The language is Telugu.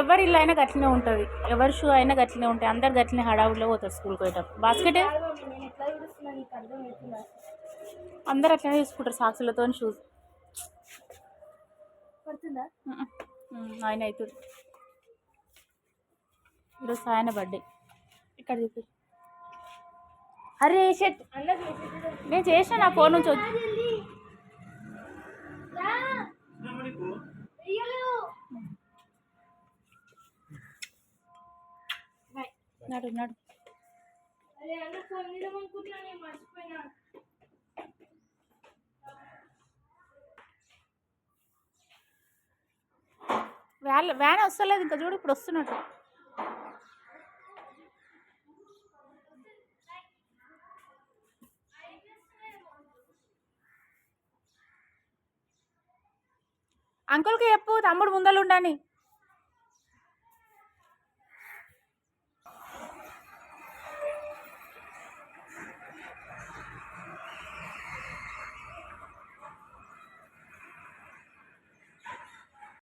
ఎవరి ఇల్లు అయినా గట్లనే ఉంటుంది, ఎవరి షూ అయినా గట్లనే ఉంటాయి, అందరు గట్లనే హడావుడిలో పోతారు స్కూల్కి పోయేటప్పుడు. బాస్కెట్ అందరు అట్లనే తీసుకుంటారు సాక్సులతో షూస్. ఆయన అవుతుంది ఈరోజు సాయన బర్త్డే. ఇక్కడ చూపి. అరే షెట్ నేను చేసిన నా ఫోన్ నుంచి వచ్చి నాడు నాడు. వ్యాన్ వస్తలేదు ఇంకా, చూడు ఇప్పుడు వస్తున్నట్టు. అంకుల్కి చెప్పు తమ్ముడు ముందలు ఉండని.